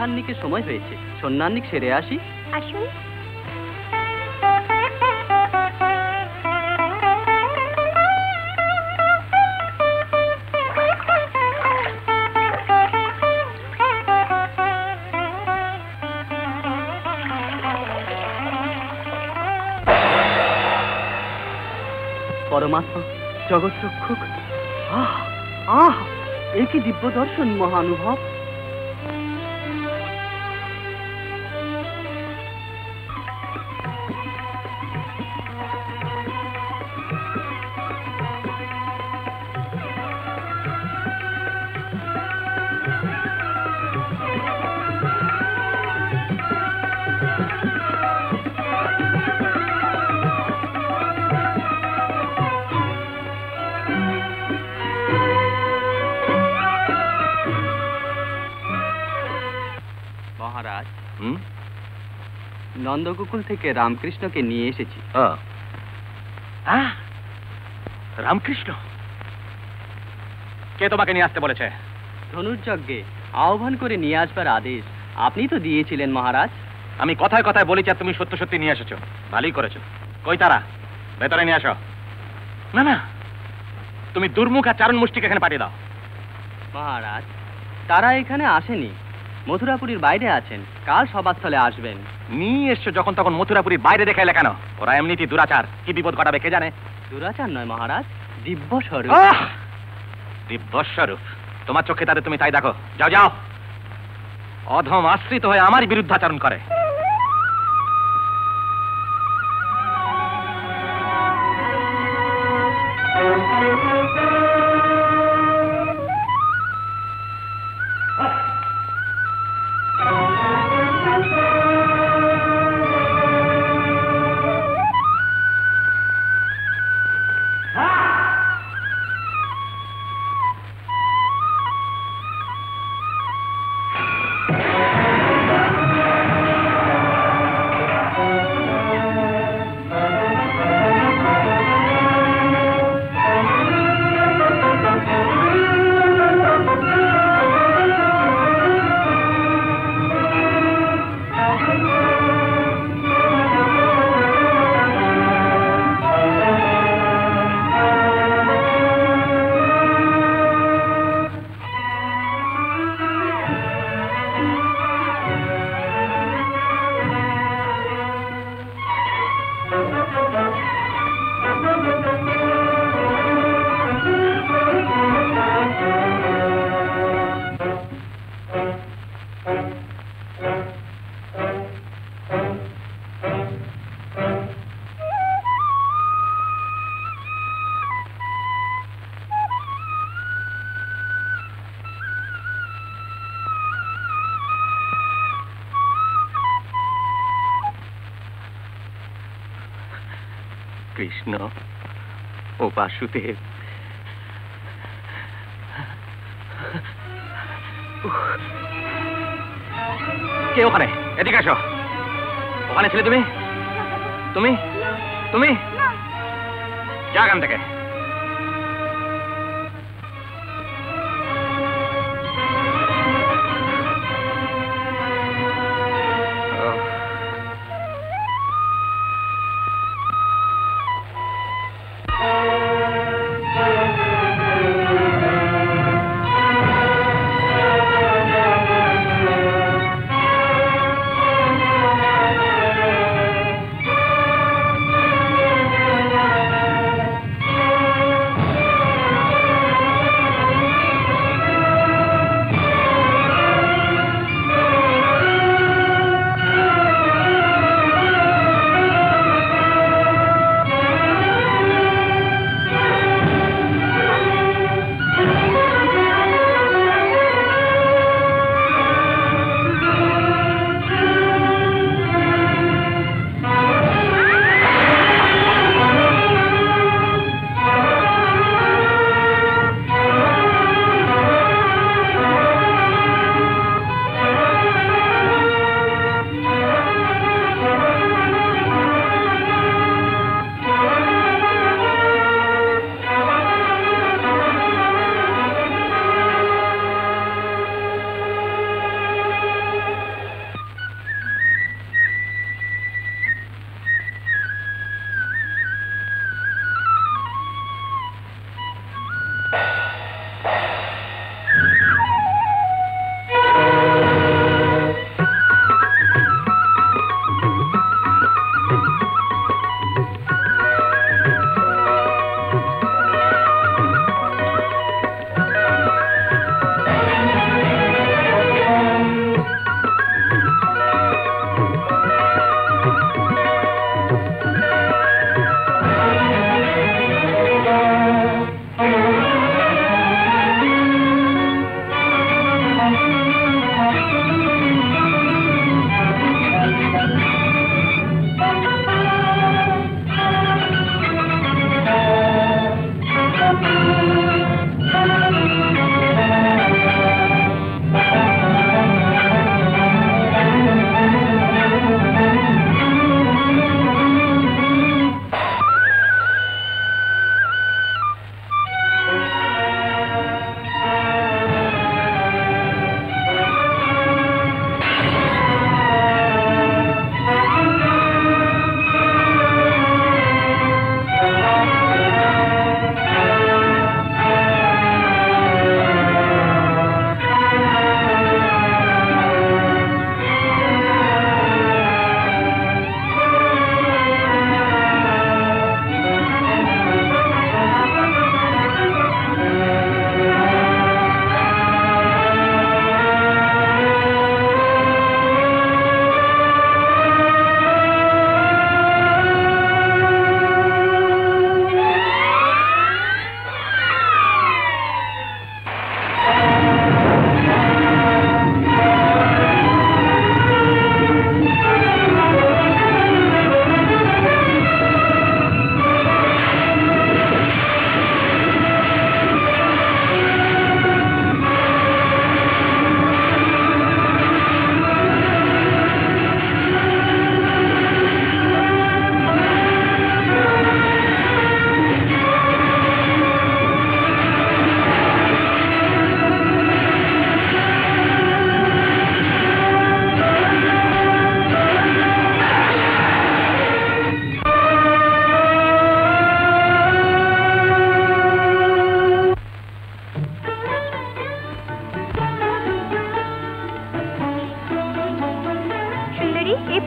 মহান্নিকে সময় হয়েছে, সন্ন্যান্নিক সেরে আসি। আসুন। পরমাত্মা, জগৎ রক্ষক, আহ আহ, এ কি দিব্য দর্শন মহানুভব। মহারাজ, নন্দগোকুল থেকে রামকৃষ্ণকে নিয়ে এসেছি। রামকৃষ্ণ? কে তোমাকে নিয়ে আসতে বলেছে? ধনুর্যজ্ঞে আহ্বান করে নিয়ে আসবার আদেশ আপনি তো দিয়েছিলেন মহারাজ। আমি কথায় কথায় বলেছি আর তুমি সত্য সত্যি নিয়ে এসেছো, ভালোই করেছো। কই তারা? ভেতরে নিয়ে আসো। না না, তুমি দুর্মুখ আর চারণ মুষ্টিকে এখানে পাঠিয়ে দাও। মহারাজ, তারা এখানে আসেনি, মথুরাপুরীর বাইরে আছেন, কাল সভাস্থলে আসবেন। নিয়ে এসছো যখন তখন মথুরাপুরীর বাইরে দেখাইলে কেন? ওরা এমনিতেই দুরাচার, কি বিপদ ঘটাবে কে জানে। দুরাচার নয় মহারাজ, দিব্য স্বরূপ। দিব্য স্বরূপ? তোমার চোখে তাদের তুমি তাই দেখো। যাও যাও, অধম আশ্রিত হয়ে আমারই বিরুদ্ধাচরণ করে। কৃষ্ণ ও বাসুদেব, কে ওখানে? এদিকে আসো। ওখানে ছিলে তুমি? তুমি তুমি যা এখান থেকে।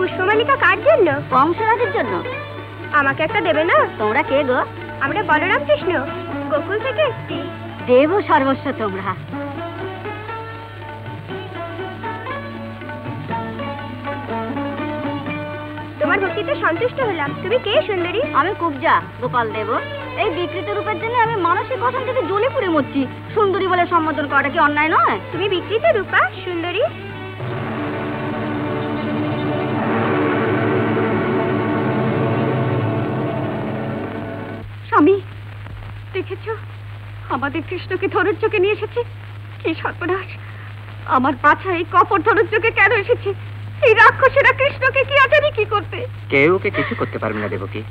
পুষ্পমালিকা কার জন্য? বংশরাজের জন্য। আমাকে একটা দেবে না? তোমরা কে গো? আমরা বলরাম কৃষ্ণ, গোকুল থেকে এসেছি। দেব সর্বস্ব তোমরা। তোমার ভক্তিতে সন্তুষ্ট হলাম। তুমি কে সুন্দরী? আমি কুবজা গোপাল দেব। এই বিকৃত রূপের জন্য আমি মানসিক অশান্তিতে জ্বলে পুড়ে মরছি। সুন্দরী বলে সম্বোধন করাটা কি অন্যায় নয়? তুমি বিকৃত রূপা সুন্দরী? স্বামী, দেখেছো আমাদের কৃষ্ণকে ধনুর্যকে নিয়ে এসেছে। কি সর্বনাশ! আমার পাছা এই কপট ধনুর্যকে কেন এসেছে? এই রাক্ষসেরা কৃষ্ণকে কি আজানি কি করতে? কেউ ওকে কিছু করতে পারবে না দেবকী।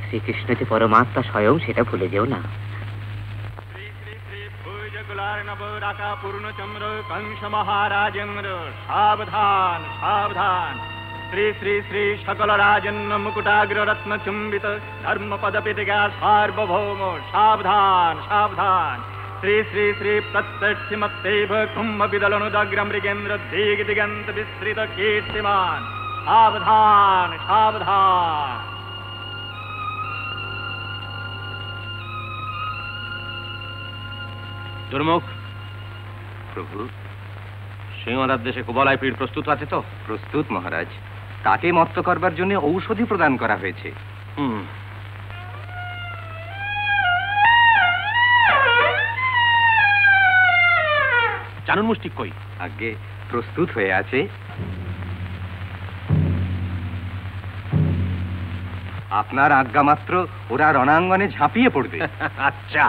শ্রীকৃষ্ণ যে পরমাত্মা স্বয়ং, সেটা ভুলে যেও না। শ্রী শ্রী শ্রী ভুজকুলার নবরাকা পূর্ণচন্দ্র কংস মহারাজেন্দ্র, সাবধান সাবধান। শ্রী শ্রী শ্রী সকল রাজন্য মুকুটাগ্র রত্ন চুম্বিত ধর্মপদ পিটিকা সার্বভৌম, সাবধান সাবধান। শ্রী শ্রী শ্রী প্রত্যক্ষিমত্তৈব কুম্ভ বিদলনুদগ্র মৃগেন্দ্র দিগ দিগন্ত বিস্তৃত কীর্তিমান, সাবধান সাবধান। দুর্মুখ প্রভু, সিংহদার দেশে কুবলায় পীড় প্রস্তুত আছে তো? প্রস্তুত মহারাজ। তাকে মত্ত করবার জন্য ঔষধি প্রদান করা হয়েছে। চানুন মুষ্টিক কই? আগে প্রস্তুত হয়ে আছে। আপনার আজ্ঞা মাত্র ওরা রণাঙ্গনে ঝাঁপিয়ে পড়বে। আচ্ছা।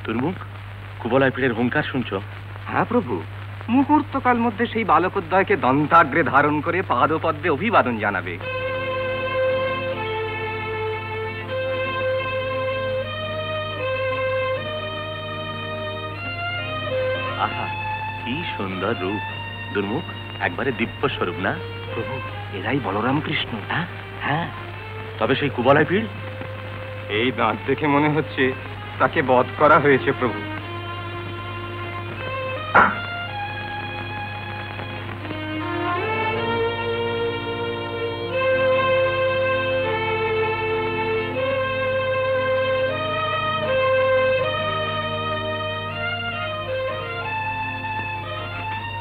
দুর্মুখ, কুবলায় পীড়ের হুঙ্কার শুনছো? হ্যাঁ প্রভু, মুহূর্তকাল মধ্যে সেই বালকোদ্দয়কে দন্তাগ্রে ধারণ করে পাদপদ্মে অভিবাদন জানাবে। আহা, কি সুন্দর রূপ! দুর্মুখ, একবারে দিব্য স্বরূপ না? প্রভু, এরাই বলরাম কৃষ্ণ। হ্যাঁ হ্যাঁ। তবে সেই কুবলায় পীড়? এই দাঁত দেখে মনে হচ্ছে তাকে বধ করা হয়েছে প্রভু।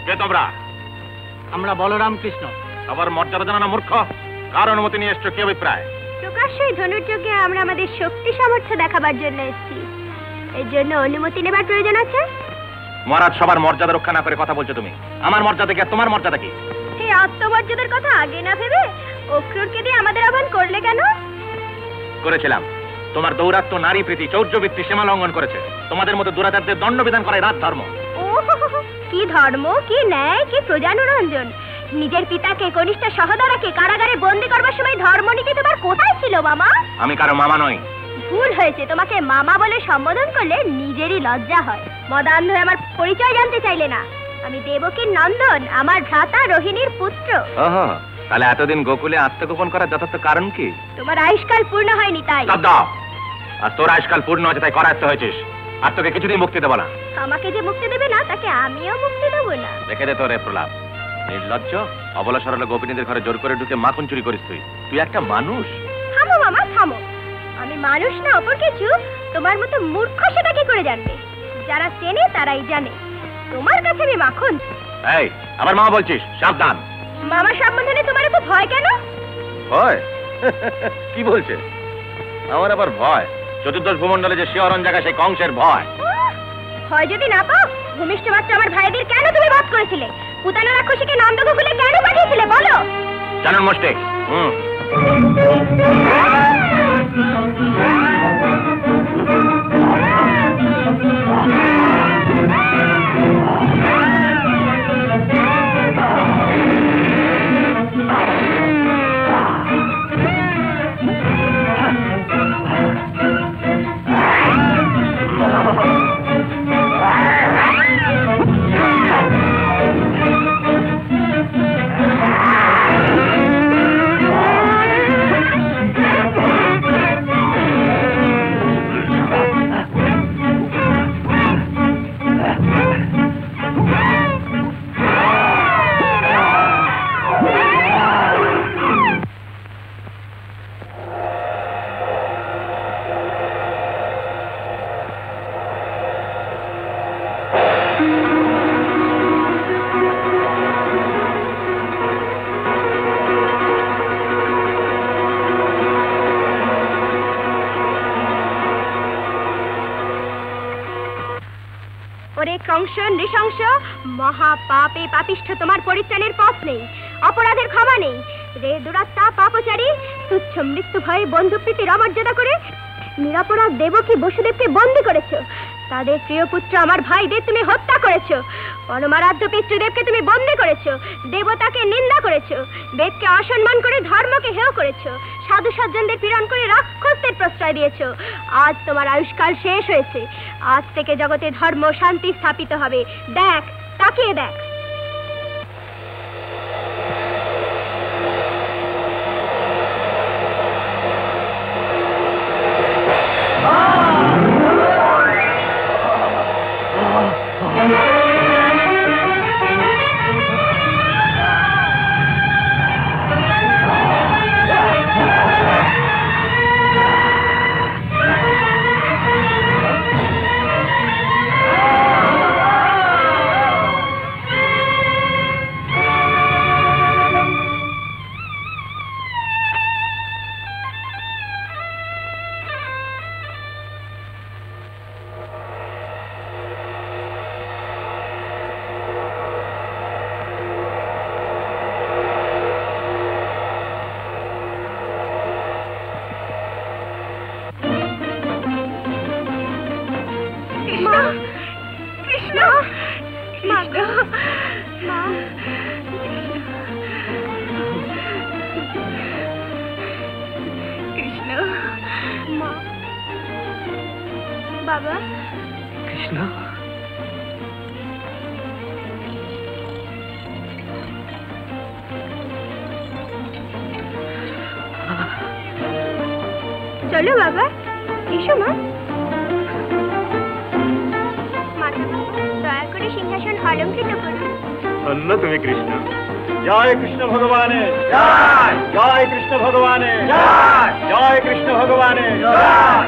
কে তোমরা? আমরা বলরাম কৃষ্ণ। আবার মর্যাদা জানানো মূর্খ? কার অনুমতি নিয়ে এসছো? কি অভিপ্রায়? প্রকাশ্যই ধনুর্যকে আমরা আমাদের শক্তি সামর্থ্য দেখাবার জন্য এসেছি। এর জন্য অনুমতি নেবার প্রয়োজন আছে? মহারাজ, সবার মর্যাদা রক্ষা না করে কথা বলছো তুমি। আমার মর্যাদা কি আর তোমার মর্যাদা কি? এই আত্মমর্যাদার কথা আগে না ভেবে অক্রুরকে দিয়ে আমাদের আহ্বান করলে কেন? করেছিলাম। তোমার দৌরাত্ম, নারী প্রীতি, চৌর্যবৃত্তি সীমা লঙ্ঘন করেছে। তোমাদের মতো দুরাচারদের দণ্ডবিধান করাই রাজ ধর্ম। ও কি ধর্ম, কি ন্যায়, কি প্রজানুরঞ্জন! নিজের পিতাকে, কনিষ্ঠ সহোদরাকে কারাগারে বন্দী করবার সময় ধর্মনীতি তোমার কোথায় ছিল মামা? আমি কারো মামা নই। ভুল হয়েছে। তোমাকে মামা বলে সম্বোধন করলে নিজেরই লজ্জা হয়। মদান্ধ হয়ে আমার পরিচয় জানতে চাইলে না। আমি দেবকীর নন্দন, আমার ভ্রাতা রোহিণীর পুত্র। তাহলে এতদিন গোকুলে আত্মগোপন করার যথার্থ কারণ কি? তোমার আয়ুষ্কাল পূর্ণ হয়নি তাই। দাও, আর তোর আয়ুষ্কাল পূর্ণ হয়েছে তাই করায়ত্ত হয়েছিস, আর তোকে কিছুদিন মুক্তি দেবো না। আমাকে যে মুক্তি দেবে না তাকে আমিও মুক্তি দেবো না। দেখে দে তোরে প্রলাপ, নির্লজ্জ অবলা সরলা গোপিনীদের ঘরে জোর করে ঢুকে মাখন চুরি করিস তুই একটা মানুষ? থামো মামা থামো, আমি মানুষ না অপর কিছু, তোমার মতো মূর্খ সেটা কি করে জানবে? যারা চেনে তারাই জানে, তোমার কাছে আমি মাখন। এই আবার মা বলছিস, সাবধান। মামার সম্বন্ধে তোমার এত ভয় কেন? ভয়? কি বলছে? আমার আবার ভয়? চতুর্দশ ভূমণ্ডলে যে শিহরণ জায়গা সেই কংসের ভয়। ভয় যদি না পাও, ভূমিষ্ঠ মাত্র আমার ভাইদের কেন তুমি বধ করেছিলে? পুতানা রাক্ষসীকে নন্দগোকুলে কেন পাঠিয়েছিলে বলো? জানান মুষ্টি। কংস নৃশংস মহাপাপে পাপিষ্ঠ, তোমার পরিত্রাণের পথ নেই, অপরাধের ক্ষমা নেই। রে দুরাত্মা পাপচারী, তুচ্ছ মৃত্যু ভয়ে বন্ধুপ্রীতির অমর্যাদা করে নিরাপরাধ দেবকী বসুদেবকে বন্দী করেছো। তাদের প্রিয় পুত্র আমার ভাইদের তুমি হত্যা করেছো। পরমারাধ্য পিতৃদেবকে তুমি বন্দী করেছো। দেবতাকে নিন্দা করেছো। বেদকে অসম্মান করে ধর্মকে হেয় করেছো। সাধু সজ্জনদের পীড়ন করে রাক্ষসদের প্রশ্রয় দিয়েছো। আজ তোমার আয়ুষ্কাল শেষ হয়েছে। আজ থেকে জগতে ধর্ম শান্তি স্থাপিত হবে। দেখ, তাকিয়ে দেখ। বাবা কৃষ্ণ, চলো বাবা, এসো মা। দয়া করে সিংহাসন অলঙ্কৃত করুন। ধন্য তুমি কৃষ্ণ। জয় কৃষ্ণ ভগবানের জয়, জয় কৃষ্ণ ভগবানের জয়, জয় কৃষ্ণ ভগবানের জয়।